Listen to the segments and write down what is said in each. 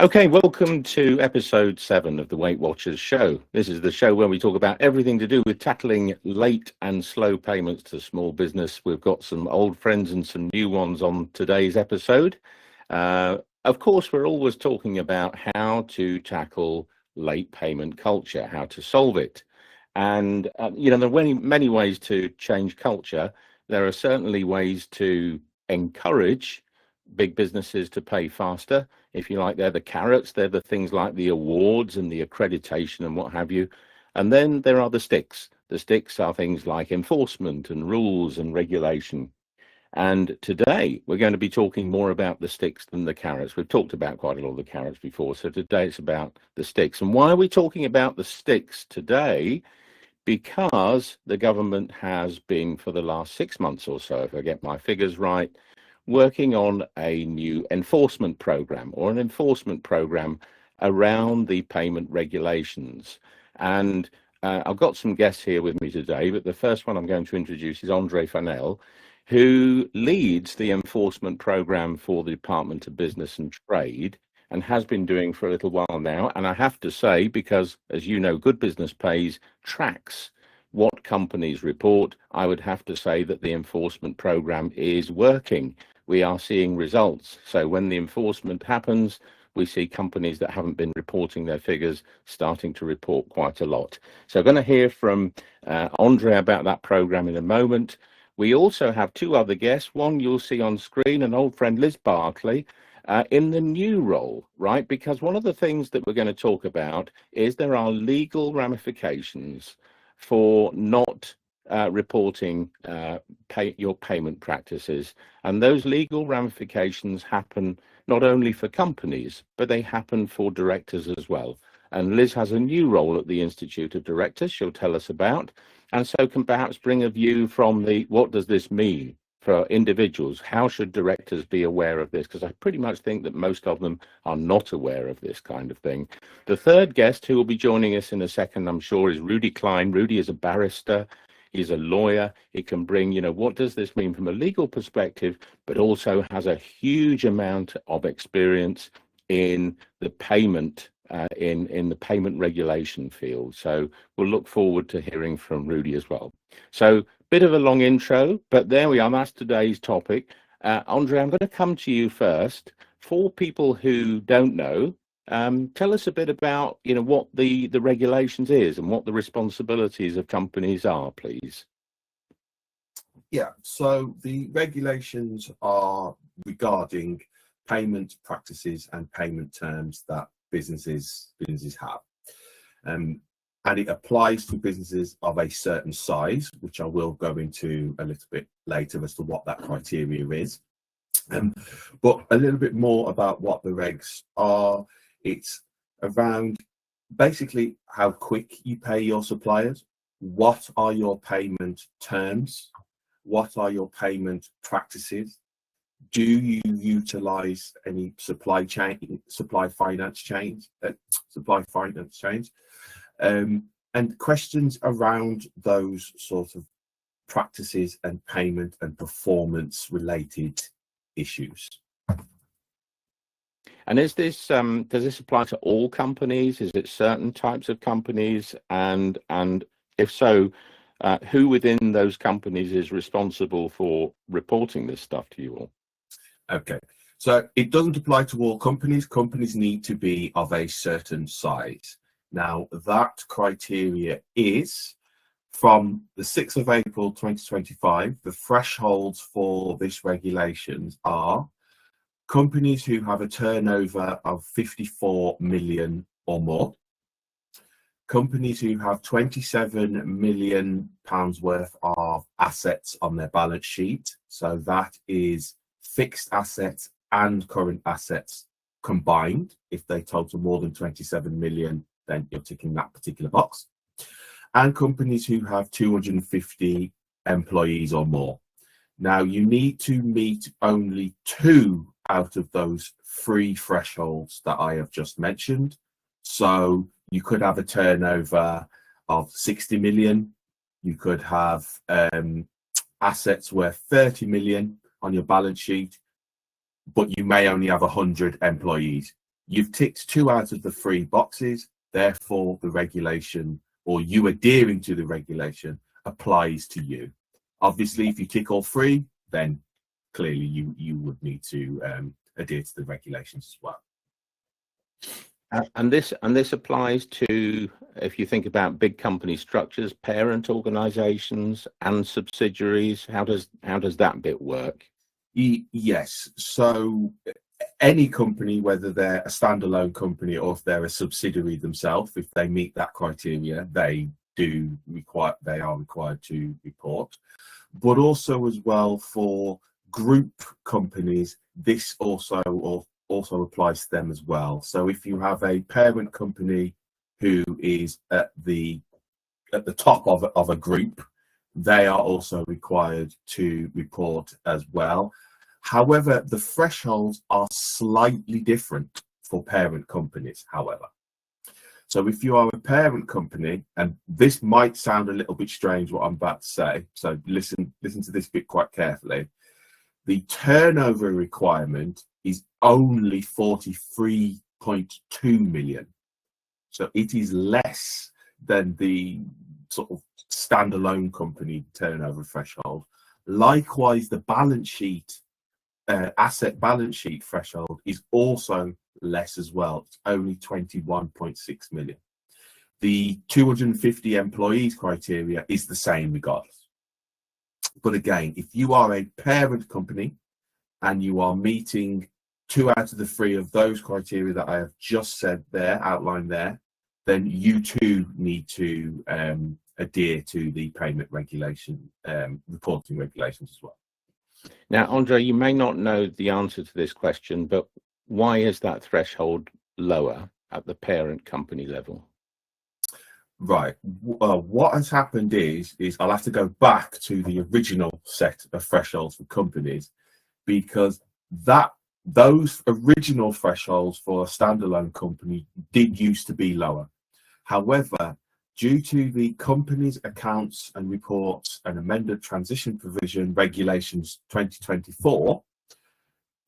Okay, welcome to episode 7 of the Weight Watchers show. This is the show where we talk about everything to do with tackling late and slow payments to small business. We've got some old friends and some new ones on today's episode. Of course, we're always talking about how to tackle late payment culture, how to solve it. And, there are many ways to change culture. There are certainly ways to encourage big businesses to pay faster. If you like, they're the carrots, they're the things like the awards and the accreditation and what have you. And then there are the sticks. The sticks are things like enforcement and rules and regulation. And today we're going to be talking more about the sticks than the carrots. We've talked about quite a lot of the carrots before. So today it's about the sticks. And why are we talking about the sticks today? Because the government has been, for the last 6 months or so, if I get my figures right, working on a new enforcement program around the payment regulations. And I've got some guests here with me today, but the first one I'm going to introduce is Andre Fanel, who leads the enforcement program for the Department of Business and Trade and has been doing for a little while now. And I have to say, because as you know, Good Business Pays tracks what companies report, I would have to say that the enforcement program is working. We are seeing results. So when the enforcement happens, we see companies that haven't been reporting their figures starting to report quite a lot. So I'm going to hear from Andre about that program in a moment. We also have two other guests. One you'll see on screen, an old friend, Liz Barkley, in the new role, right? Because one of the things that we're going to talk about is there are legal ramifications for not reporting your payment practices. And those legal ramifications happen not only for companies, but they happen for directors as well. And Liz has a new role at the Institute of Directors she'll tell us about, and so can perhaps bring a view from the what does this mean for individuals? How should directors be aware of this? Because I pretty much think that most of them are not aware of this kind of thing. The third guest who will be joining us in a second, I'm sure, is Rudy Klein. Rudy is a barrister. He's a lawyer. He can bring, what does this mean from a legal perspective, but also has a huge amount of experience in the payment, in the payment regulation field. So we'll look forward to hearing from Rudy as well. So bit of a long intro, but there we are. That's today's topic. Andre, I'm going to come to you first. For people who don't know, tell us a bit about, what the regulations is and what the responsibilities of companies are, please. Yeah, so the regulations are regarding payment practices and payment terms that businesses have. And it applies to businesses of a certain size, which I will go into a little bit later as to what that criteria is. But a little bit more about what the regs are. It's around basically how quick you pay your suppliers, what are your payment terms, what are your payment practices, do you utilize any supply finance chains, and questions around those sort of practices and payment and performance related issues. And is this does this apply to all companies? Is it certain types of companies? And if so, who within those companies is responsible for reporting this stuff to you all? Okay, so it doesn't apply to all companies. Companies need to be of a certain size. Now, that criteria is from the 6th of April 2025. The thresholds for this regulations are companies who have a turnover of 54 million or more, companies who have 27 million pounds worth of assets on their balance sheet. So that is fixed assets and current assets combined. If they total more than 27 million, then you're ticking that particular box. And companies who have 250 employees or more. Now, you need to meet only 2 out of those 3 thresholds that I have just mentioned. So you could have a turnover of 60 million. You could have assets worth 30 million on your balance sheet, but you may only have 100 employees. You've ticked 2 out of the 3 boxes, therefore the regulation, or you adhering to the regulation, applies to you. Obviously, if you tick all 3, then clearly you would need to adhere to the regulations as well. And this applies to, if you think about big company structures, parent organizations and subsidiaries. How does that bit work? Yes. So any company, whether they're a standalone company or if they're a subsidiary themselves, if they meet that criteria, they are required to report. But also as well for group companies, this also applies to them as well. So if you have a parent company who is at the top of a group, they are also required to report as well. However, the thresholds are slightly different for parent companies, however. So if you are a parent company, and this might sound a little bit strange what I'm about to say, so listen to this bit quite carefully. The turnover requirement is only 43.2 million. So it is less than the sort of standalone company turnover threshold. Likewise, the balance sheet, asset balance sheet threshold is also less as well. It's only 21.6 million. The 250 employees criteria is the same regardless. But again, if you are a parent company and you are meeting 2 out of the 3 of those criteria that I have just said there, outlined there, then you too need to adhere to the payment regulation, reporting regulations as well. Now, Andre, you may not know the answer to this question, but why is that threshold lower at the parent company level? Right. What has happened is I'll have to go back to the original set of thresholds for companies, because those original thresholds for a standalone company did used to be lower. However, due to the Companies Accounts and Reports and Amended Transition Provision Regulations 2024,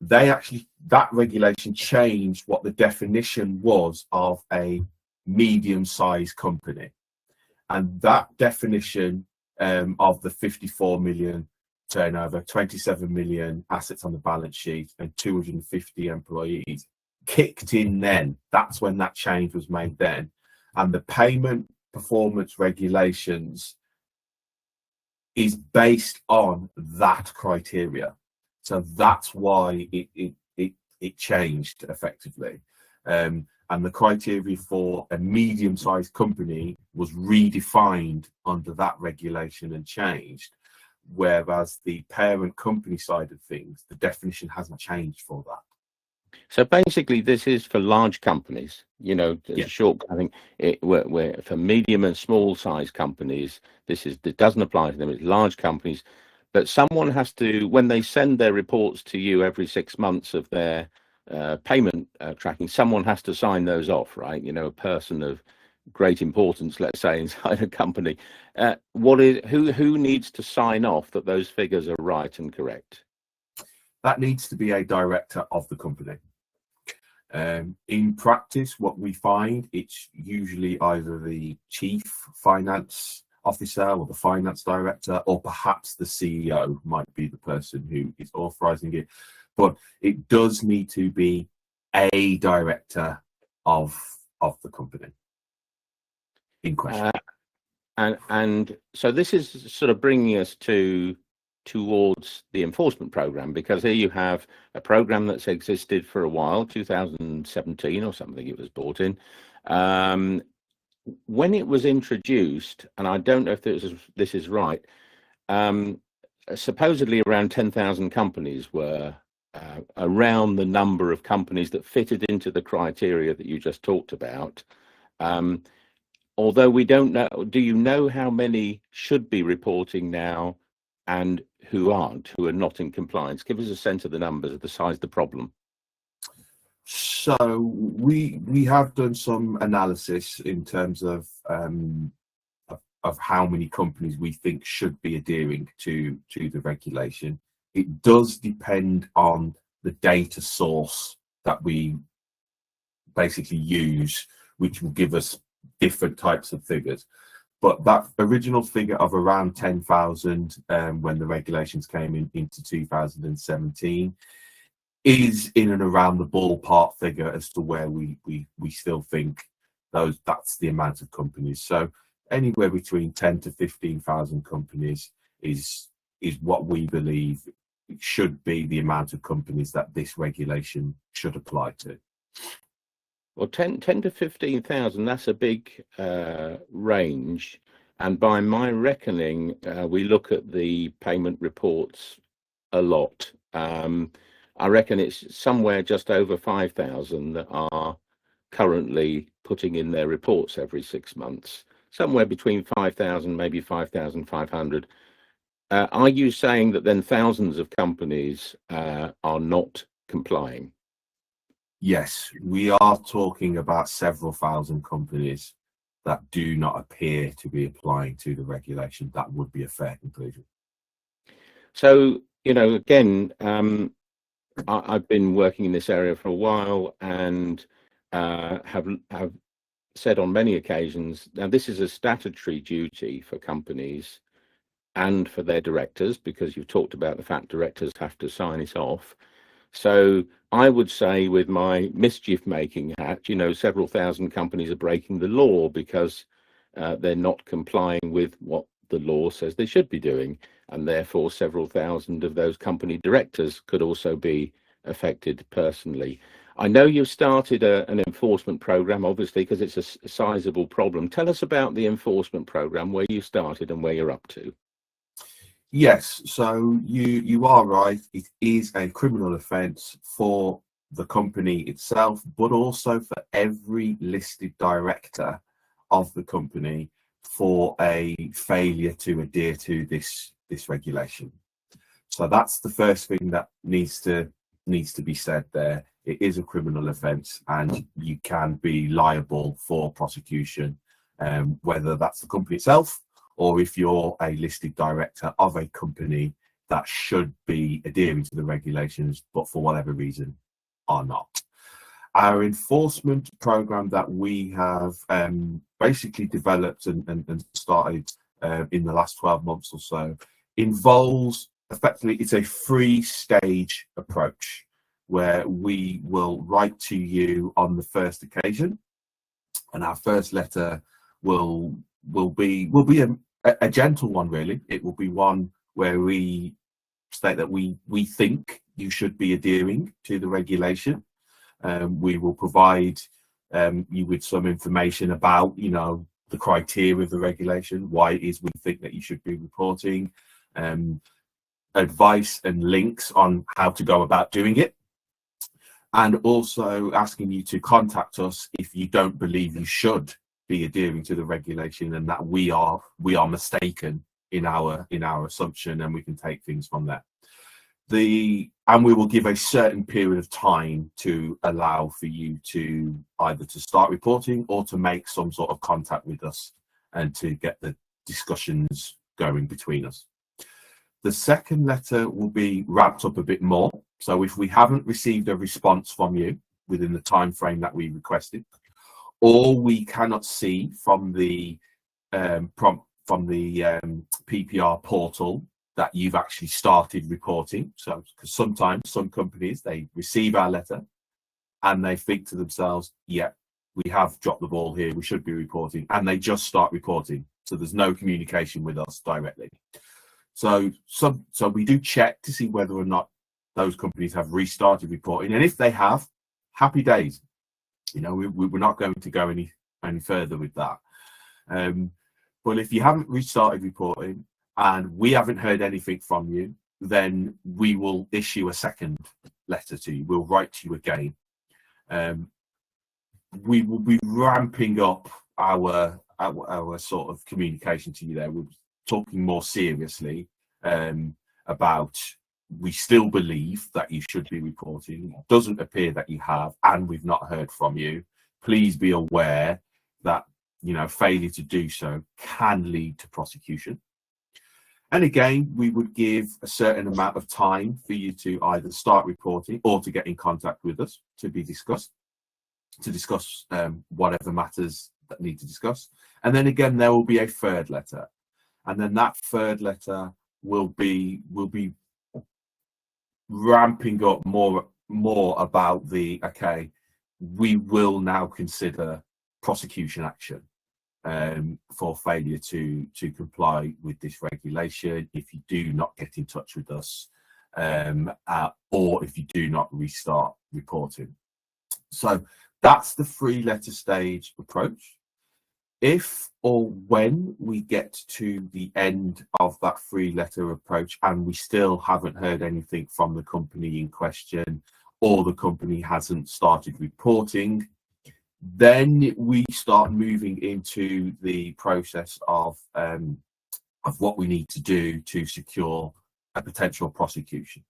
that regulation changed what the definition was of a medium-sized company, and that definition of the 54 million turnover, 27 million assets on the balance sheet, and 250 employees kicked in then. That's when that change was made then, and the payment performance regulations is based on that criteria. So that's why it changed effectively. And the criteria for a medium-sized company was redefined under that regulation and changed, whereas the parent company side of things, the definition hasn't changed for that. So basically, this is for large companies. You know, Yeah. short. I think where for medium and small size companies, it doesn't apply to them. It's large companies, but someone has to, when they send their reports to you every 6 months of their payment tracking, someone has to sign those off, right? You know, a person of great importance, let's say, inside a company. Who needs to sign off that those figures are right and correct? That needs to be a director of the company. In practice, what we find, it's usually either the chief finance officer or the finance director, or perhaps the CEO might be the person who is authorizing it. But it does need to be a director of the company in question. And so this is sort of bringing us towards the enforcement program, because here you have a program that's existed for a while, 2017 or something it was brought in. When it was introduced, and I don't know if this is right, supposedly around 10,000 companies were around the number of companies that fitted into the criteria that you just talked about. Although we don't know, do you know how many should be reporting now and who aren't, who are not in compliance? Give us a sense of the numbers, of the size of the problem. So we have done some analysis in terms of how many companies we think should be adhering to the regulation. It does depend on the data source that we basically use, which will give us different types of figures. But that original figure of around 10,000 when the regulations came into 2017 is in and around the ballpark figure as to where we still think that's the amount of companies. So anywhere between 10 to 15,000 companies is what we believe should be the amount of companies that this regulation should apply to. Well, 10 to 15,000, that's a big range. And by my reckoning, we look at the payment reports a lot. I reckon it's somewhere just over 5,000 that are currently putting in their reports every 6 months, somewhere between 5,000, maybe 5,500. Are you saying that then thousands of companies are not complying? Yes, we are talking about several thousand companies that do not appear to be applying to the regulation. That would be a fair conclusion. So, again, I've been working in this area for a while and have said on many occasions, now this is a statutory duty for companies and for their directors, because you've talked about the fact directors have to sign it off. So I would say, with my mischief making hat, several thousand companies are breaking the law because they're not complying with what the law says they should be doing. And therefore, several thousand of those company directors could also be affected personally. I know you've started an enforcement program, obviously, because it's a sizable problem. Tell us about the enforcement program, where you started and where you're up to. Yes, so you are right. It is a criminal offence for the company itself, but also for every listed director of the company for a failure to adhere to this regulation. So that's the first thing that needs to be said there. It is a criminal offence, and you can be liable for prosecution, whether that's the company itself, or if you're a listed director of a company that should be adhering to the regulations, but for whatever reason are not. Our enforcement program that we have basically developed and started in the last 12 months or so involves, effectively, it's a 3-stage approach where we will write to you on the first occasion, and our first letter will be a gentle one, really. It will be one where we state that we think you should be adhering to the regulation. We will provide you with some information about, the criteria of the regulation, why it is we think that you should be reporting, advice and links on how to go about doing it, and also asking you to contact us if you don't believe you should be adhering to the regulation and that we are mistaken in our assumption, and we can take things from there. And we will give a certain period of time to allow for you to either to start reporting or to make some sort of contact with us and to get the discussions going between us. The second letter will be wrapped up a bit more. So if we haven't received a response from you within the time frame that we requested, or we cannot see from the PPR portal that you've actually started reporting. So, because sometimes some companies, they receive our letter and they think to themselves, yeah, we have dropped the ball here, we should be reporting, and they just start reporting. So there's no communication with us directly. So we do check to see whether or not those companies have restarted reporting, and if they have, happy days. We're not going to go any further with that. But if you haven't restarted reporting and we haven't heard anything from you, then we will issue a second letter to you. We'll write to you again. We will be ramping up our sort of communication to you there. We're talking more seriously about, we still believe that you should be reporting. It doesn't appear that you have, and we've not heard from you. Please be aware that failure to do so can lead to prosecution. And again, we would give a certain amount of time for you to either start reporting or to get in contact with us to be discussed. to discuss whatever matters that need to discuss. And then again, there will be a third letter, and then that third letter will be ramping up more about the, okay, we will now consider prosecution action for failure to comply with this regulation if you do not get in touch with us, or if you do not restart reporting. So that's the 3-letter stage approach. If or when we get to the end of that 3-letter approach and we still haven't heard anything from the company in question, or the company hasn't started reporting, then we start moving into the process of what we need to do to secure a potential prosecution,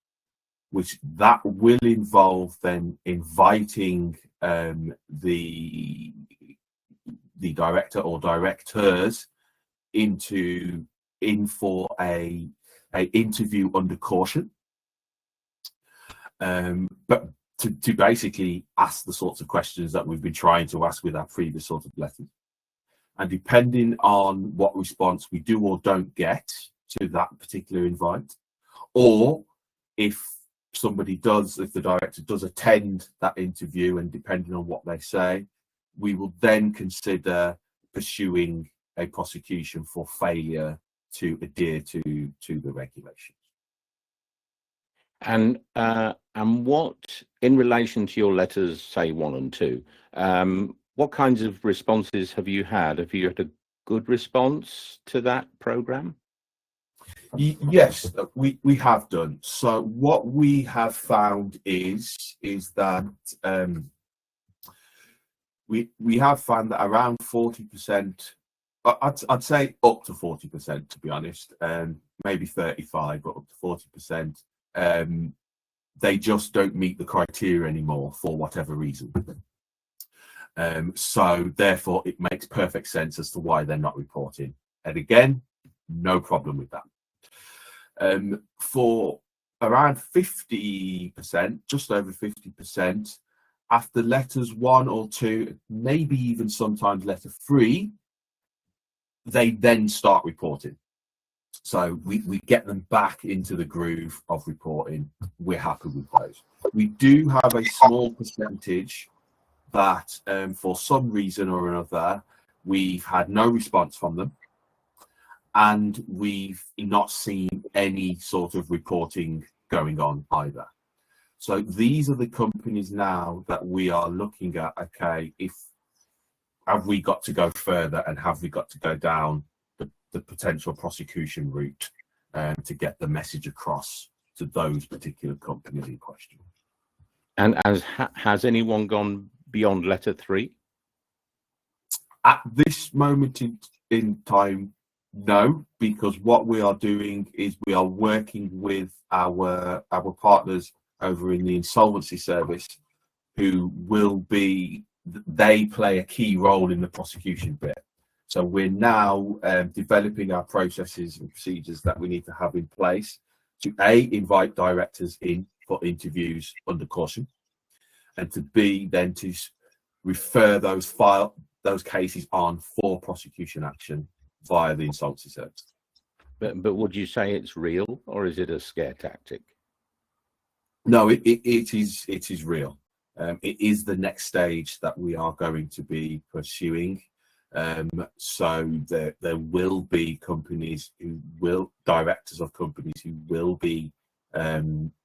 which that will involve then inviting the director or directors in for a interview under caution, but to basically ask the sorts of questions that we've been trying to ask with our previous sort of letters. And depending on what response we do or don't get to that particular invite, or if the director does attend that interview, and depending on what they say, we will then consider pursuing a prosecution for failure to adhere to the regulations. And what, in relation to your letters, say 1 and 2, what kinds of responses have you had? Have you had a good response to that program? Yes, we have done. So what we have found is that we have found that around 40%, I'd say up to 40%, to be honest, maybe 35, but up to 40%, they just don't meet the criteria anymore for whatever reason. So therefore, it makes perfect sense as to why they're not reporting. And again, no problem with that. For around 50%, just over 50%, after letters 1 or 2, maybe even sometimes letter 3, they then start reporting. So we get them back into the groove of reporting. We're happy with those. We do have a small percentage that for some reason or another, we've had no response from them, and we've not seen any sort of reporting going on either. So these are the companies now that we are looking at, okay, have we got to go further, and have we got to go down the potential prosecution route to get the message across to those particular companies in question. And has anyone gone beyond letter 3? At this moment in time, no, because what we are doing is we are working with our partners over in the insolvency service, who they play a key role in the prosecution bit. So we're now developing our processes and procedures that we need to have in place to A, invite directors in for interviews under caution, and to B, then to refer those cases on for prosecution action via the insolvency service. But would you say it's real, or is it a scare tactic? No, it is real. It is the next stage that we are going to be pursuing. So there will be directors of companies who will be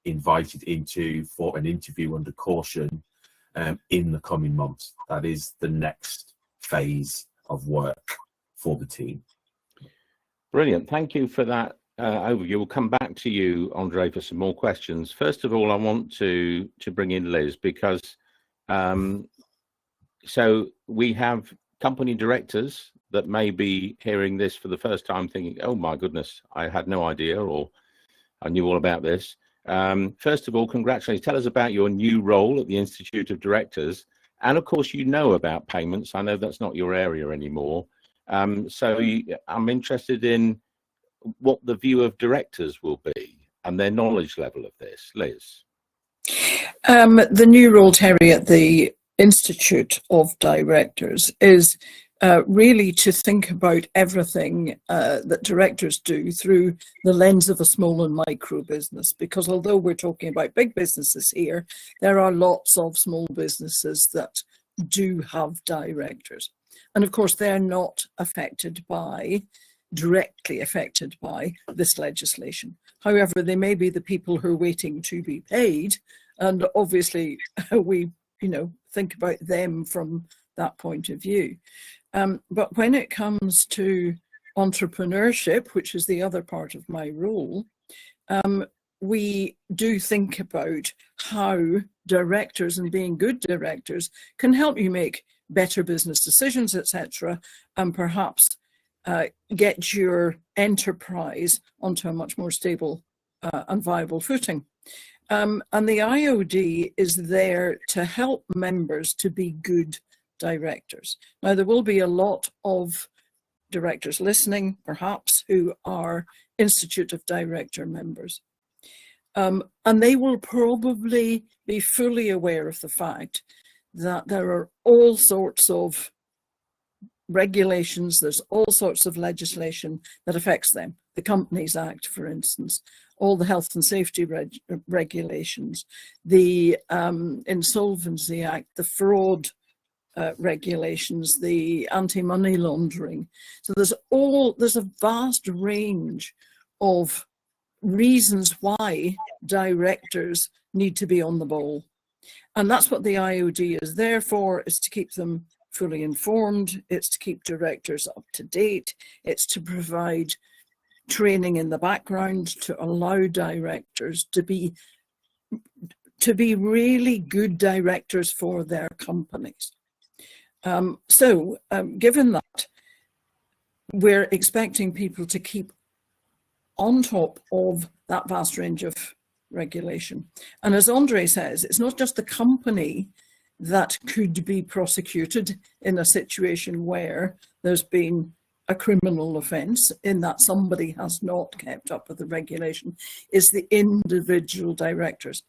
invited into for an interview under caution in the coming months. That is the next phase of work for the team. Brilliant. Thank you for that overview. We'll come back to you, Andre, for some more questions. First of all, I want to bring in Liz, because so we have company directors that may be hearing this for the first time thinking, oh my goodness, I had no idea, or I knew all about this. First of all, congratulations. Tell us about your new role at the Institute of Directors. And of course, you know about payments. I know that's not your area anymore. So I'm interested in what the view of directors will be and their knowledge level of this. Liz. The new role, Terry, at the Institute of Directors is really to think about everything that directors do through the lens of a small and micro business, because although we're talking about big businesses here, there are lots of small businesses that do have directors. And of course, they're not directly affected by this legislation. However, they may be the people who are waiting to be paid. And obviously, we think about them from that point of view. But when it comes to entrepreneurship, which is the other part of my role, we do think about how directors and being good directors can help you make better business decisions, etc., and perhaps get your enterprise onto a much more stable and viable footing. And the IOD is there to help members to be good directors. Now, there will be a lot of directors listening, perhaps, who are Institute of Director members. And they will probably be fully aware of the fact that there are all sorts of regulations, there's all sorts of legislation that affects them. The Companies Act, for instance, all the health and safety regulations, the Insolvency Act, the fraud regulations, the anti-money laundering. So there's a vast range of reasons why directors need to be on the ball. And that's what the IOD is there for, is to keep them fully informed, it's to keep directors up to date, it's to provide training in the background to allow directors to be really good directors for their companies. Given that, we're expecting people to keep on top of that vast range of regulation. And as Andre says, it's not just the company that could be prosecuted in a situation where there's been a criminal offence in that somebody has not kept up with the regulation, is the individual directors.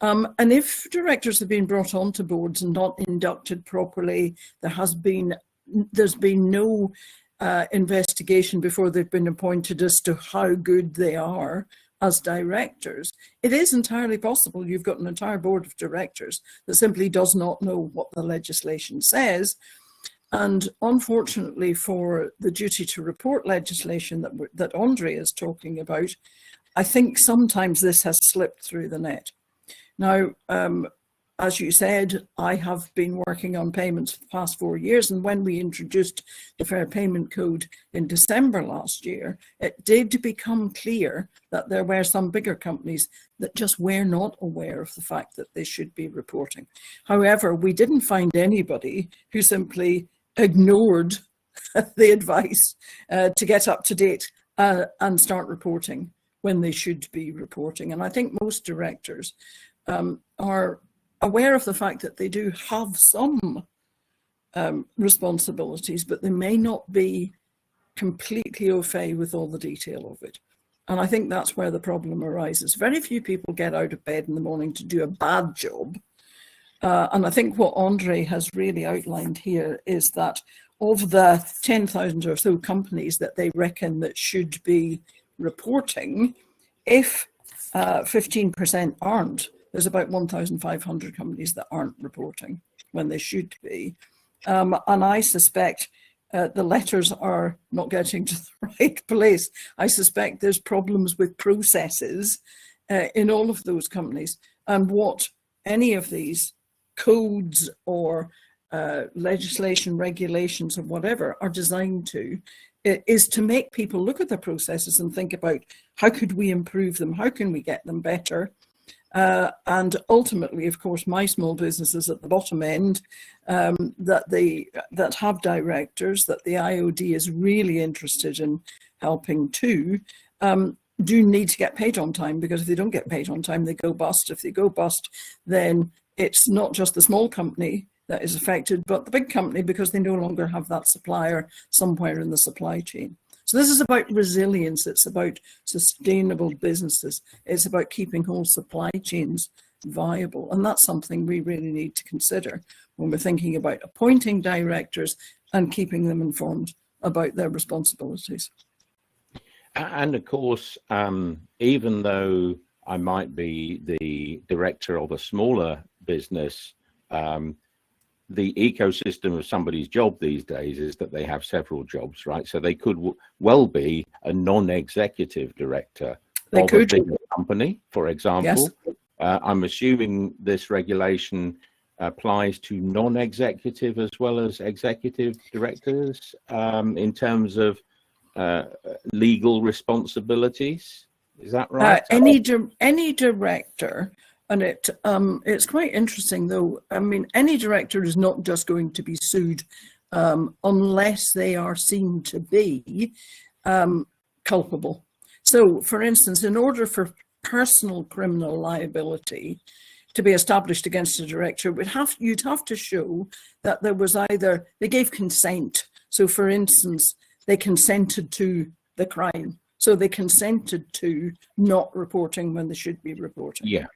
And if directors have been brought onto boards and not inducted properly, there's been no investigation before they've been appointed as to how good they are as directors, it is entirely possible you've got an entire board of directors that simply does not know what the legislation says. And unfortunately, for the duty to report legislation that Andre is talking about, I think sometimes this has slipped through the net. Now, as you said, I have been working on payments for the past 4 years, and when we introduced the Fair Payment Code in December last year, it did become clear that there were some bigger companies that just were not aware of the fact that they should be reporting. However, we didn't find anybody who simply ignored the advice to get up to date and start reporting when they should be reporting. And I think most directors are aware of the fact that they do have some responsibilities, but they may not be completely au fait with all the detail of it. And I think that's where the problem arises. Very few people get out of bed in the morning to do a bad job. And I think what Andre has really outlined here is that of the 10,000 or so companies that they reckon that should be reporting, if 15% aren't, there's about 1,500 companies that aren't reporting when they should be. And I suspect the letters are not getting to the right place. I suspect there's problems with processes in all of those companies. And what any of these codes or legislation, regulations or whatever are designed to is to make people look at their processes and think about how could we improve them, how can we get them better. And ultimately, of course, my small businesses at the bottom end that have directors that the IOD is really interested in helping too, do need to get paid on time, because if they don't get paid on time, they go bust. If they go bust, then it's not just the small company that is affected, but the big company, because they no longer have that supplier somewhere in the supply chain. So this is about resilience, it's about sustainable businesses, it's about keeping whole supply chains viable. And that's something we really need to consider when we're thinking about appointing directors and keeping them informed about their responsibilities. And of course, even though I might be the director of a smaller business, the ecosystem of somebody's job these days is that they have several jobs, right? So they could well be a non-executive director of a bigger company, for example. Yes. I'm assuming this regulation applies to non-executive as well as executive directors in terms of legal responsibilities. Is that right? Any director. And it's quite interesting, though. I mean, any director is not just going to be sued unless they are seen to be culpable. So, for instance, in order for personal criminal liability to be established against a director, you'd have to show that there was either they gave consent. So, for instance, they consented to the crime. So they consented to not reporting when they should be reporting. Yeah.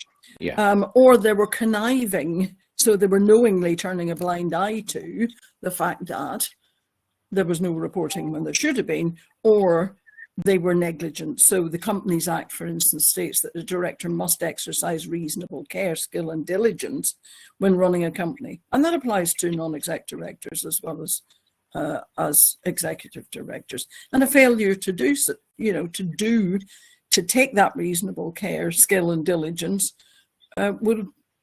Yeah. Or they were conniving, so they were knowingly turning a blind eye to the fact that there was no reporting when there should have been, or they were negligent. So the Companies Act, for instance, states that the director must exercise reasonable care, skill and diligence when running a company. And that applies to non-exec directors as well as executive directors. And a failure to do so, to take that reasonable care, skill and diligence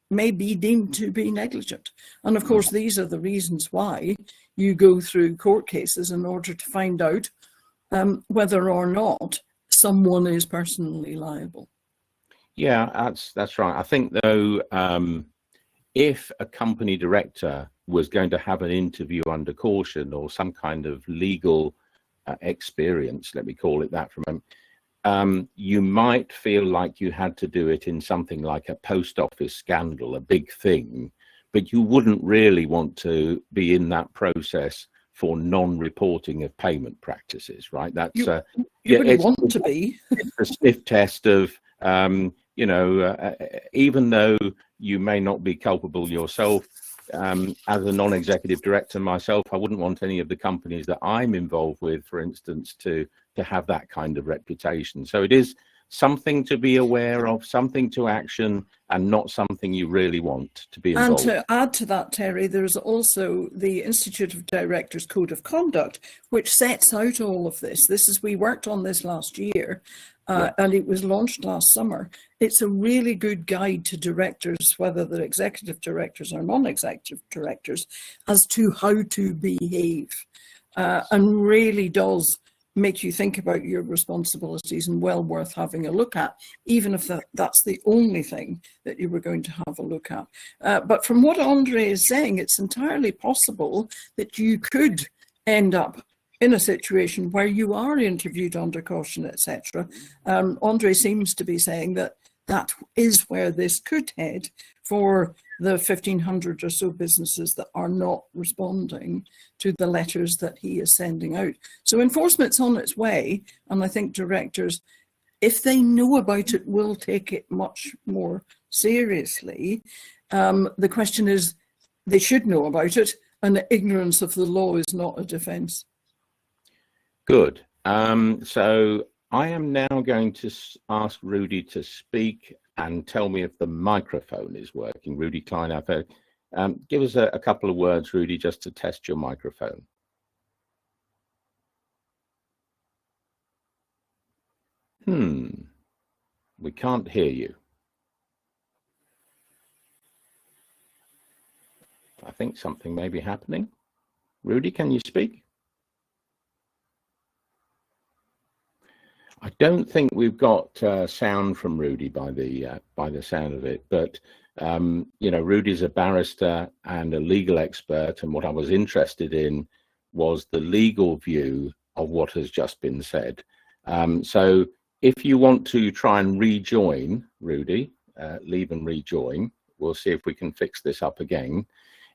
may be deemed to be negligent. And of course, these are the reasons why you go through court cases in order to find out whether or not someone is personally liable. Yeah, that's right. I think, though, if a company director was going to have an interview under caution or some kind of legal experience, let me call it that, from you might feel like you had to do it in something like a post office scandal, a big thing, but you wouldn't really want to be in that process for non-reporting of payment practices, right? That's you wouldn't want to be. It's a sniff test of, even though you may not be culpable yourself, as a non-executive director myself, I wouldn't want any of the companies that I'm involved with, for instance, to have that kind of reputation. So it is something to be aware of, something to action, and not something you really want to be involved. And to add to that, Terry, there's also the Institute of Directors Code of Conduct, which sets out all of this. We worked on this last year, and it was launched last summer. It's a really good guide to directors, whether they're executive directors or non-executive directors, as to how to behave, and really does make you think about your responsibilities, and well worth having a look at, even if that's the only thing that you were going to have a look at. But from what Andre is saying, it's entirely possible that you could end up in a situation where you are interviewed under caution, etc. Andre seems to be saying that that is where this could head for the 1,500 or so businesses that are not responding to the letters that he is sending out. So enforcement's on its way, and I think directors, if they know about it, will take it much more seriously. The question is, they should know about it, and the ignorance of the law is not a defence. Good. So I am now going to ask Rudy to speak and tell me if the microphone is working. Rudy Kleinaffe, give us a couple of words, Rudy, just to test your microphone. We can't hear you. I think something may be happening. Rudy, can you speak? I don't think we've got sound from Rudy by the sound of it, but Rudy's a barrister and a legal expert, and what I was interested in was the legal view of what has just been said. So if you want to try and rejoin, Rudy, leave and rejoin, we'll see if we can fix this up again.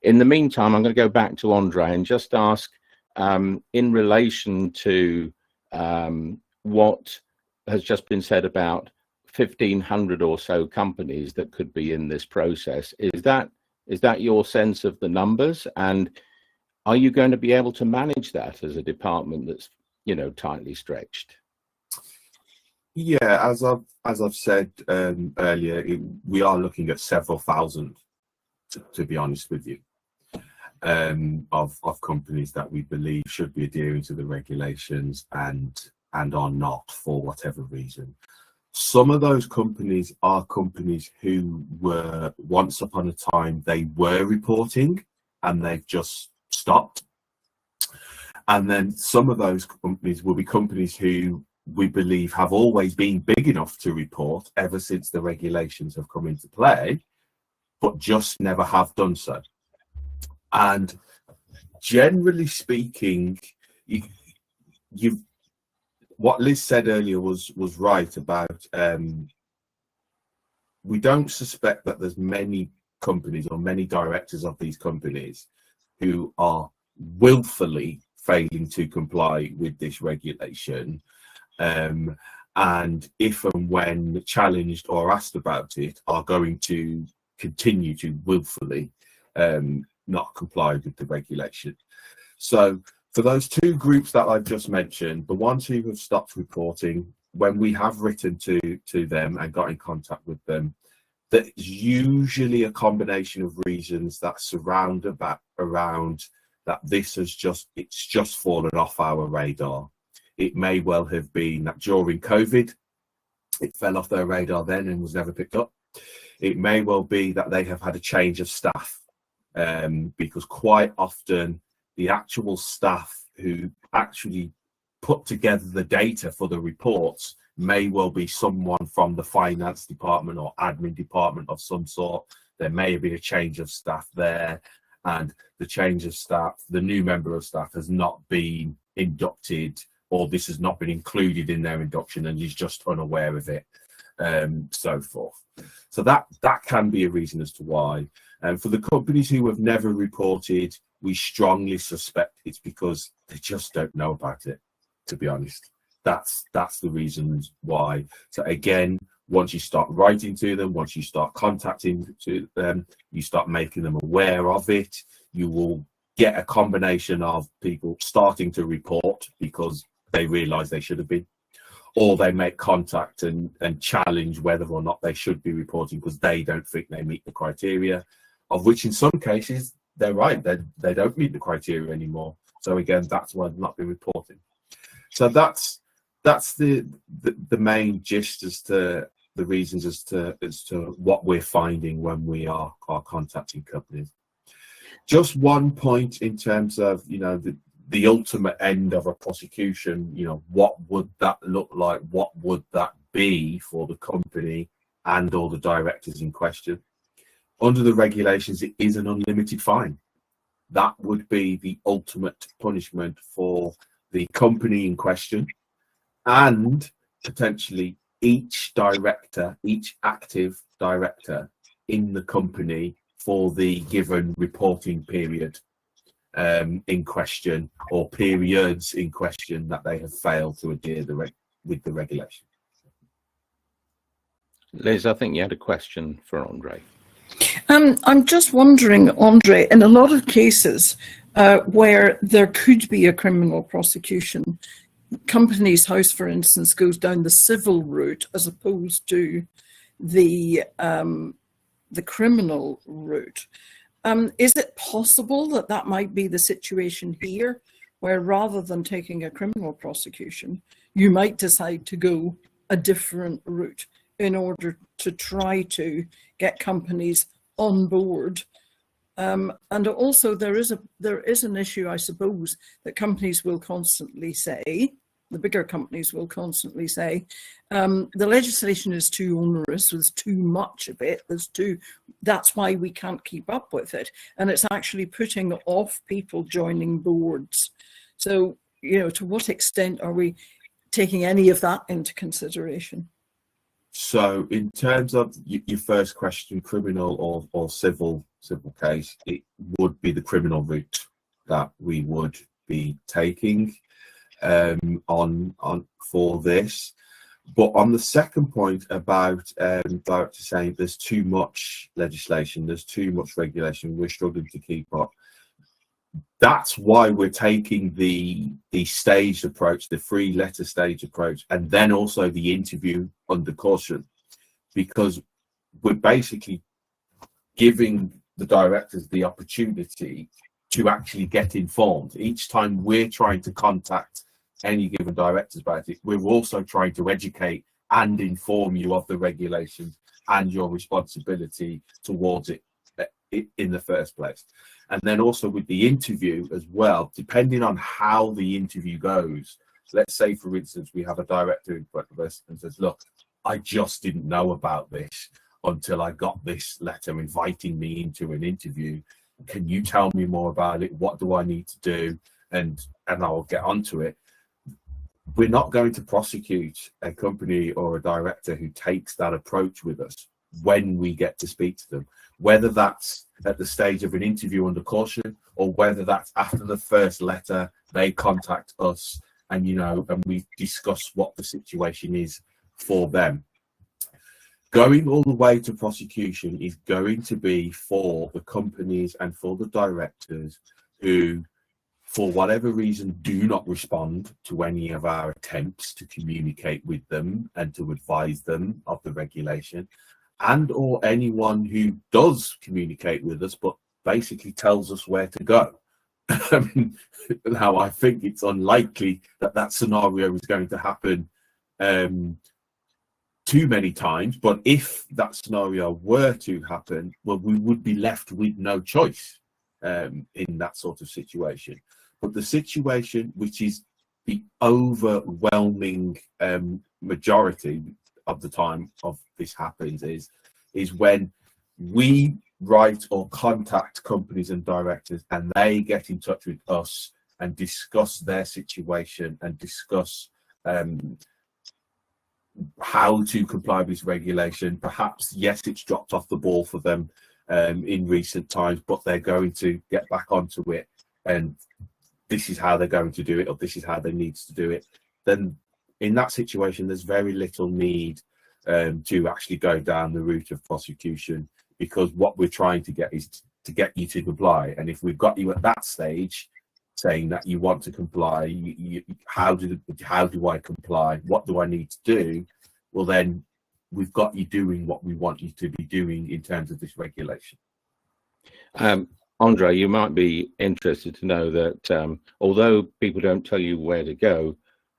In the meantime, I'm going to go back to Andre and just ask, in relation to what has just been said about 1,500 or so companies that could be in this process. Is that your sense of the numbers? And are you going to be able to manage that as a department that's, tightly stretched? Yeah, as I've said earlier, we are looking at several thousand, to be honest with you, of companies that we believe should be adhering to the regulations and are not for whatever reason. Some of those companies are companies who were, once upon a time, they were reporting and they've just stopped. And then some of those companies will be companies who we believe have always been big enough to report ever since the regulations have come into play, but just never have done so. And generally speaking, what Liz said earlier was right about we don't suspect that there's many companies or many directors of these companies who are willfully failing to comply with this regulation, and if and when challenged or asked about it, are going to continue to willfully not comply with the regulation. So for those two groups that I've just mentioned, the ones who have stopped reporting, when we have written to them and got in contact with them, there's usually a combination of reasons that surround around that this has just fallen off our radar. It may well have been that during COVID, it fell off their radar then and was never picked up. It may well be that they have had a change of staff, because quite often the actual staff who actually put together the data for the reports may well be someone from the finance department or admin department of some sort. There may be a change of staff there, and the change of staff, the new member of staff has not been inducted, or this has not been included in their induction and is just unaware of it, so forth. So that can be a reason as to why. And for the companies who have never reported, we strongly suspect it's because they just don't know about it, to be honest. That's the reasons why. So again, once you start writing to them, once you start contacting to them, you start making them aware of it, you will get a combination of people starting to report because they realise they should have been, or they make contact and challenge whether or not they should be reporting because they don't think they meet the criteria, of which in some cases they're right, they don't meet the criteria anymore. So again, that's why they've not been reporting. So that's the main gist as to the reasons as to what we're finding when we are contacting companies. Just one point in terms of the ultimate end of a prosecution, what would that look like? What would that be for the company and all the directors in question? Under the regulations, it is an unlimited fine. That would be the ultimate punishment for the company in question, and potentially each active director in the company for the given reporting period in question, or periods in question that they have failed to adhere with the regulation. Liz, I think you had a question for Andre. I'm just wondering, Andre, in a lot of cases where there could be a criminal prosecution, Companies House, for instance, goes down the civil route as opposed to the criminal route. Is it possible that that might be the situation here, where rather than taking a criminal prosecution, you might decide to go a different route in order to try to get companies on board? And also there is an issue, I suppose, that companies will constantly say, the bigger companies will constantly say, the legislation is too onerous, there's too much of it, that's why we can't keep up with it. And it's actually putting off people joining boards. So, to what extent are we taking any of that into consideration? So in terms of your first question, criminal or civil case, it would be the criminal route that we would be taking on for this. But on the second point about director saying there's too much legislation, there's too much regulation, we're struggling to keep up. That's why we're taking the staged approach, the 3-letter stage approach, and then also the interview under caution, because we're basically giving the directors the opportunity to actually get informed. Each time we're trying to contact any given directors about it, we're also trying to educate and inform you of the regulations and your responsibility towards it in the first place. And then also with the interview as well, depending on how the interview goes. Let's say, for instance, we have a director in front of us and says, look, I just didn't know about this until I got this letter inviting me into an interview. Can you tell me more about it? What do I need to do? And I'll get onto it. We're not going to prosecute a company or a director who takes that approach with us when we get to speak to them, whether that's at the stage of an interview under caution or whether that's after the first letter, they contact us and, and we discuss what the situation is for them. Going all the way to prosecution is going to be for the companies and for the directors who, for whatever reason, do not respond to any of our attempts to communicate with them and to advise them of the regulation, and or anyone who does communicate with us but basically tells us where to go. Now, I think it's unlikely that scenario is going to happen too many times, but if that scenario were to happen, well, we would be left with no choice in that sort of situation. But the situation which is the overwhelming majority of the time of this happens is when we write or contact companies and directors and they get in touch with us and discuss their situation and discuss how to comply with this regulation. Perhaps, yes, it's dropped off the ball for them in recent times, but they're going to get back onto it, and this is how they're going to do it, or this is how they need to do it. Then in that situation, there's very little need to actually go down the route of prosecution, because what we're trying to get is to get you to comply. And if we've got you at that stage saying that you want to comply, how do I comply? What do I need to do? Well, then we've got you doing what we want you to be doing in terms of this regulation. Andre, you might be interested to know that although people don't tell you where to go,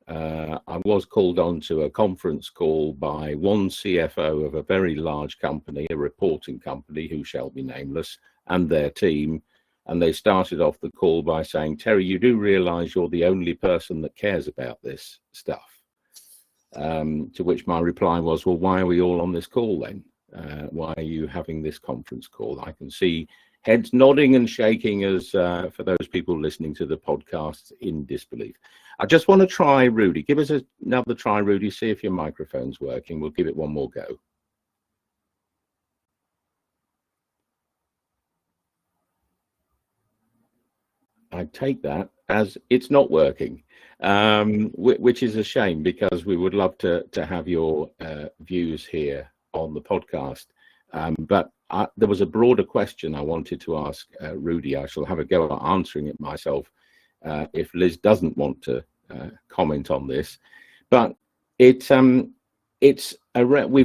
I was called on to a conference call by one CFO of a very large company, a reporting company who shall be nameless, and their team. And they started off the call by saying, Terry, you do realise you're the only person that cares about this stuff. To which my reply was, well, why are we all on this call then? Why are you having this conference call? I can see heads nodding and shaking as for those people listening to the podcast in disbelief. I just want to try Rudy. Give us another try, Rudy. See if your microphone's working. We'll give it one more go. I take that as it's not working, which is a shame, because we would love to have your views here on the podcast. But there was a broader question I wanted to ask Rudy. I shall have a go at answering it myself if Liz doesn't want to comment on this. But we've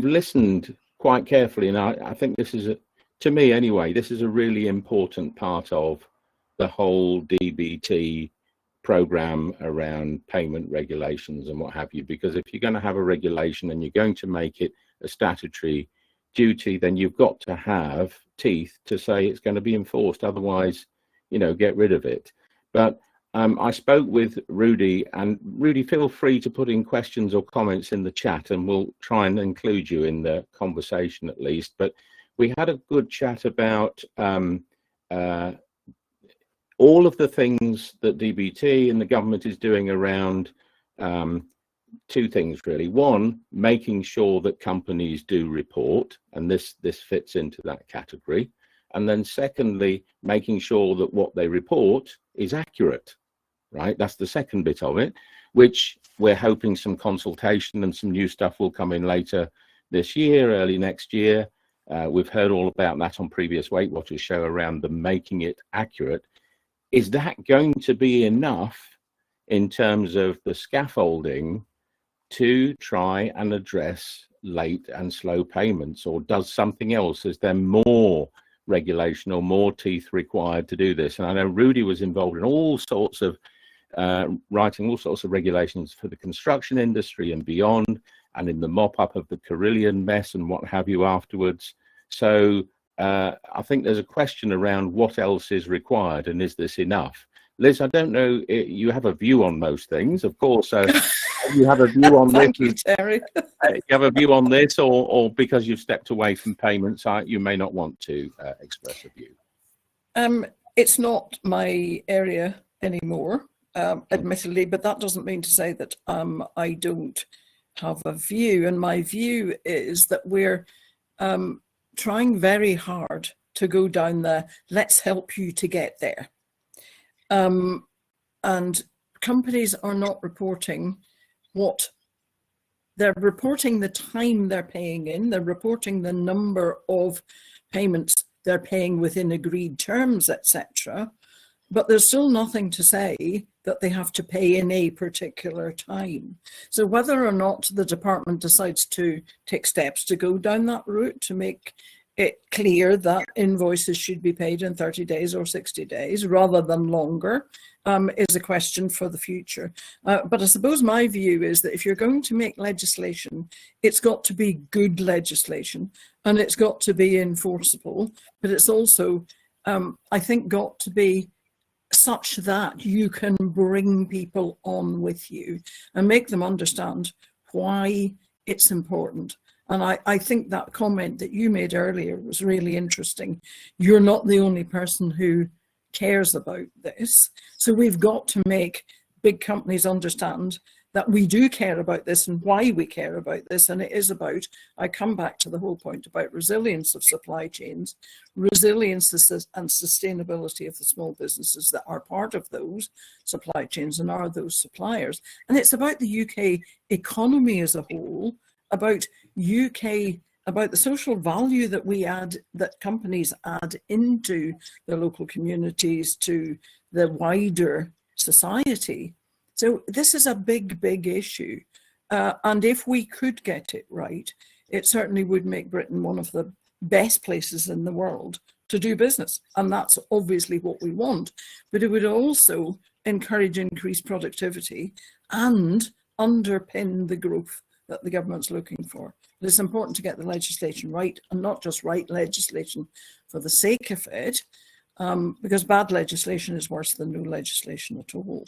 listened quite carefully, and I think this is, to me anyway, this is a really important part of the whole DBT program around payment regulations and what have you, because if you're going to have a regulation and you're going to make it a statutory duty, then you've got to have teeth to say it's going to be enforced. Otherwise, get rid of it. But I spoke with Rudy, and Rudy, feel free to put in questions or comments in the chat, and we'll try and include you in the conversation at least. But we had a good chat about all of the things that DBT and the government is doing around two things, really. One, making sure that companies do report, and this fits into that category. And then secondly, making sure that what they report is accurate, right? That's the second bit of it. which we're hoping some consultation and some new stuff will come in later this year, early next year. We've heard all about that on previous Weight Watchers show around the making it accurate. Is that going to be enough in terms of the scaffolding to try and address late and slow payments, or does something else? Is there more regulation or more teeth required to do this? And I know Rudy was involved in all sorts of writing all sorts of regulations for the construction industry and beyond, and in the mop-up of the Carillion mess and what have you afterwards. So I think there's a question around what else is required and is this enough? Liz, I don't know, you have a view on most things, of course. You have a view on Thank this? you, Terry. You have a view on this, or because you've stepped away from payments, you may not want to express a view? It's not my area anymore, admittedly, but that doesn't mean to say that I don't have a view. And my view is that we're trying very hard to go down the let's help you to get there. And companies are not reporting what they're reporting, the time they're paying in, they're reporting the number of payments they're paying within agreed terms, etc. But there's still nothing to say that they have to pay in a particular time. So whether or not the department decides to take steps to go down that route to make it clear that invoices should be paid in 30 days or 60 days rather than longer is a question for the future. But I suppose my view is that if you're going to make legislation, it's got to be good legislation and it's got to be enforceable, but it's also, I think, got to be such that you can bring people on with you and make them understand why it's important. And I think that comment that you made earlier was really interesting. You're not the only person who cares about this. So we've got to make big companies understand that we do care about this and why we care about this. And it is about, I come back to the whole point about resilience of supply chains, resilience and sustainability of the small businesses that are part of those supply chains and are those suppliers. And it's about the UK economy as a whole, about about the social value that we add, that companies add into the local communities, to the wider society. So this is a big, big issue. And if we could get it right, it certainly would make Britain one of the best places in the world to do business. And that's obviously what we want. But it would also encourage increased productivity and underpin the growth that the government's looking for. But it's important to get the legislation right, and not just write legislation for the sake of it, because bad legislation is worse than no legislation at all.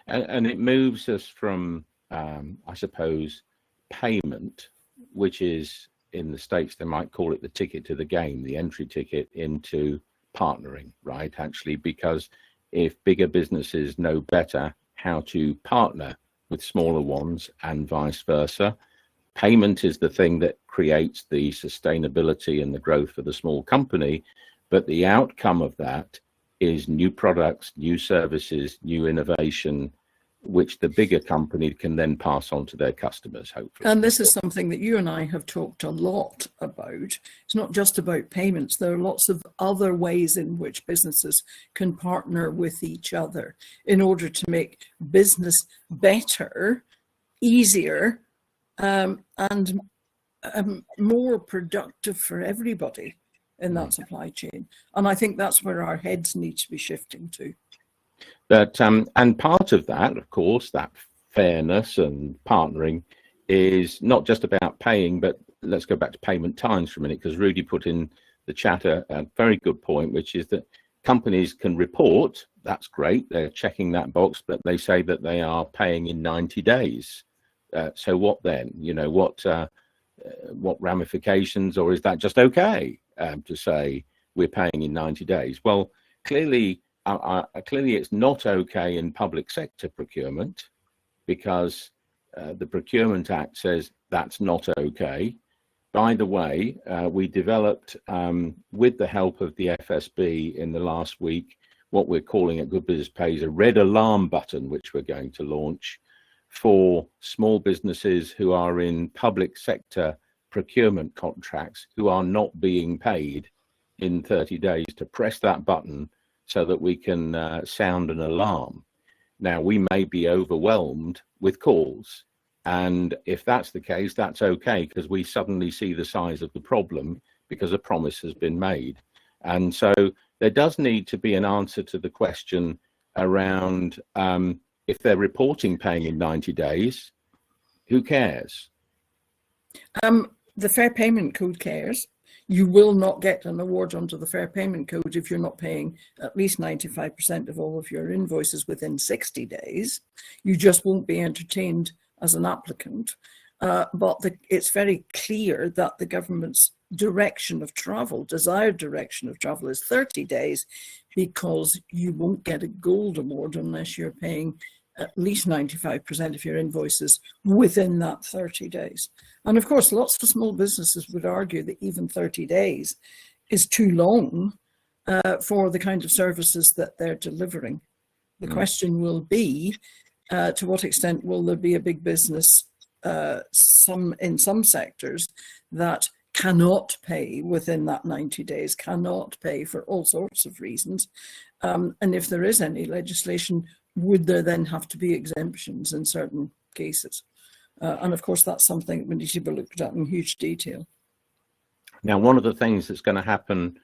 And it moves us from, I suppose, payment, which is, in the States, they might call it the ticket to the game, the entry ticket, into partnering, right? Actually, because if bigger businesses know better how to partner with smaller ones and vice versa, payment is the thing that creates the sustainability and the growth for the small company. But the outcome of that is new products, new services, new innovation, which the bigger company can then pass on to their customers, hopefully. And this is something that you and I have talked a lot about. It's not just about payments. There are lots of other ways in which businesses can partner with each other in order to make business better, easier, and more productive for everybody in that supply chain. And I think that's where our heads need to be shifting to. But and part of that, of course, that fairness and partnering is not just about paying, but let's go back to payment times for a minute, because Rudy put in the chat a very good point, which is that companies can report, that's great, they're checking that box, but they say that they are paying in 90 days. So what then? You know, what ramifications, or is that just okay to say we're paying in 90 days? Well, clearly it's not okay in public sector procurement, because the Procurement Act says that's not okay. By the way, we developed, with the help of the FSB in the last week, what we're calling at Good Business Pays a red alarm button, which we're going to launch for small businesses who are in public sector procurement contracts who are not being paid in 30 days, to press that button so that we can sound an alarm. Now, we may be overwhelmed with calls, and if that's the case, that's okay, because we suddenly see the size of the problem because a promise has been made. And so there does need to be an answer to the question around if they're reporting paying in 90 days, who cares? The Fair Payment Code cares. You will not get an award under the Fair Payment Code if you're not paying at least 95% of all of your invoices within 60 days. You just won't be entertained as an applicant. But it's very clear that the government's direction of travel, desired direction of travel, is 30 days, because you won't get a gold award unless you're paying at least 95% of your invoices within that 30 days. And of course, lots of small businesses would argue that even 30 days is too long for the kind of services that they're delivering. The question will be, to what extent will there be a big business in some sectors that cannot pay within that 90 days, cannot pay for all sorts of reasons. And if there is any legislation, would there then have to be exemptions in certain cases? And of course, that's something that we need to be looked at in huge detail. Now, one of the things that's going to happen,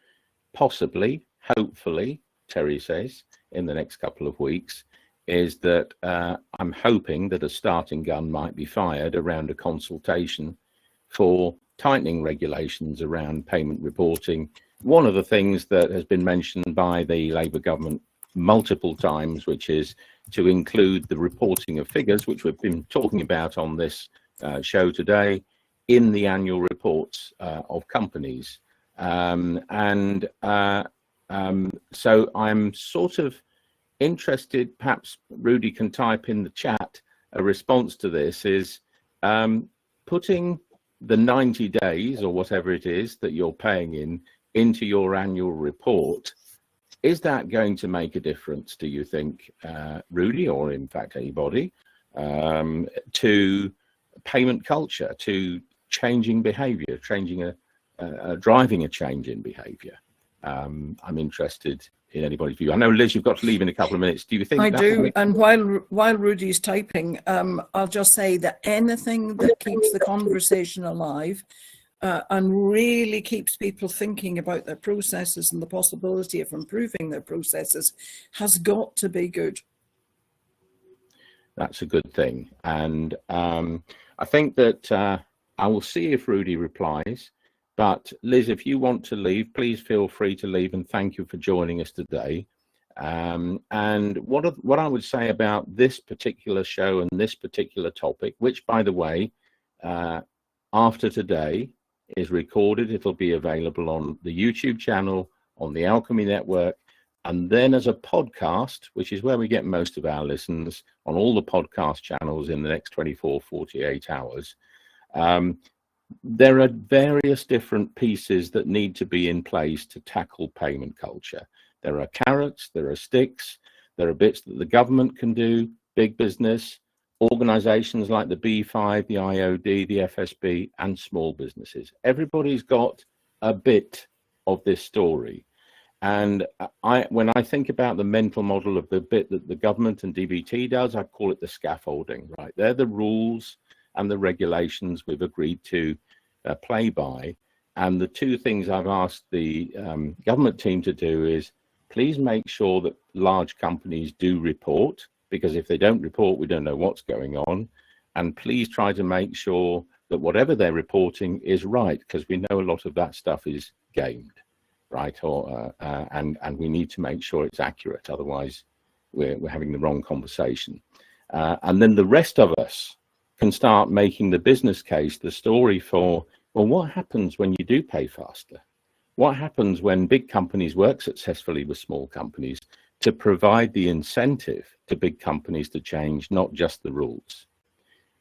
possibly, hopefully, Terry says, in the next couple of weeks, is that I'm hoping that a starting gun might be fired around a consultation for tightening regulations around payment reporting. One of the things that has been mentioned by the Labour government multiple times, which is to include the reporting of figures, which we've been talking about on this show today, in the annual reports of companies. So I'm sort of interested, perhaps Rudy can type in the chat a response to this, is putting the 90 days or whatever it is that you're paying into your annual report. Is that going to make a difference, do you think, Rudy, or in fact anybody, to payment culture, to changing behaviour, driving a change in behaviour? I'm interested in anybody's view. I know, Liz, you've got to leave in a couple of minutes. Do you think I do? And while Rudy's typing, I'll just say that anything that keeps the conversation alive and really keeps people thinking about their processes and the possibility of improving their processes has got to be good. That's a good thing. And I think that I will see if Rudy replies. But Liz, if you want to leave, please feel free to leave, and thank you for joining us today. And what I would say about this particular show and this particular topic, which, by the way, after today is recorded, it'll be available on the YouTube channel, on the Alchemy Network, and then as a podcast, which is where we get most of our listens, on all the podcast channels in the next 24, 48 hours. There are various different pieces that need to be in place to tackle payment culture. There are carrots, there are sticks, there are bits that the government can do, big business, organizations like the B5, the IOD, the FSB, and small businesses. Everybody's got a bit of this story. And when I think about the mental model of the bit that the government and DBT does, I call it the scaffolding, right? They're the rules and the regulations we've agreed to play by. And the two things I've asked the government team to do is, please make sure that large companies do report, because if they don't report, we don't know what's going on. And please try to make sure that whatever they're reporting is right, because we know a lot of that stuff is gamed, right? And we need to make sure it's accurate. Otherwise, we're having the wrong conversation. And then the rest of us can start making the business case, the story for, well, what happens when you do pay faster? What happens when big companies work successfully with small companies to provide the incentive to big companies to change, not just the rules?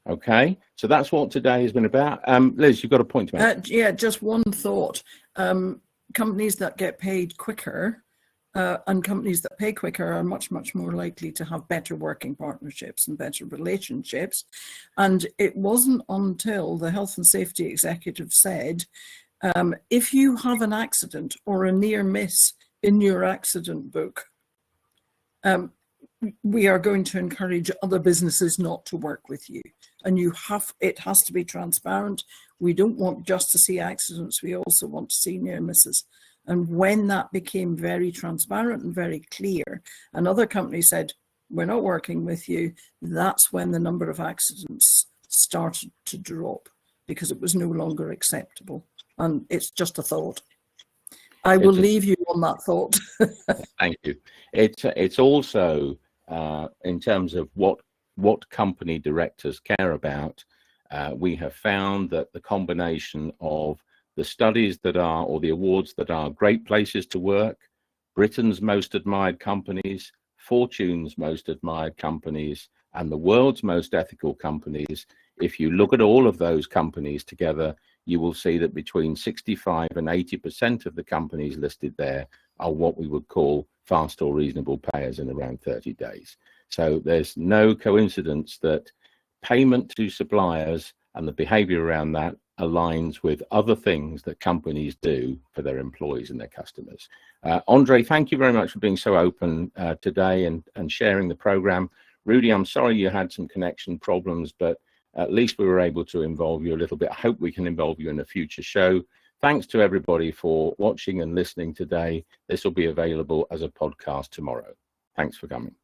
Okay, so that's what today has been about. Liz, you've got a point to make. Yeah, just one thought. Companies that get paid quicker and companies that pay quicker are much, much more likely to have better working partnerships and better relationships. And it wasn't until the health and safety executive said, if you have an accident or a near miss in your accident book, we are going to encourage other businesses not to work with you. And it has to be transparent. We don't want just to see accidents, we also want to see near misses. And when that became very transparent and very clear, and other companies said, we're not working with you, that's when the number of accidents started to drop, because it was no longer acceptable. And it's just a thought. I will leave you on that thought. Thank you. It's also in terms of what company directors care about. We have found that the combination of the studies that are, or the awards that are great places to work, Britain's most admired companies, Fortune's most admired companies, and the world's most ethical companies, if you look at all of those companies together, you will see that between 65 and 80% of the companies listed there are what we would call fast or reasonable payers in around 30 days. So there's no coincidence that payment to suppliers and the behavior around that aligns with other things that companies do for their employees and their customers. Andre, thank you very much for being so open today and sharing the program. Rudy, I'm sorry you had some connection problems, but at least we were able to involve you a little bit. I hope we can involve you in a future show. Thanks to everybody for watching and listening today. This will be available as a podcast tomorrow. Thanks for coming.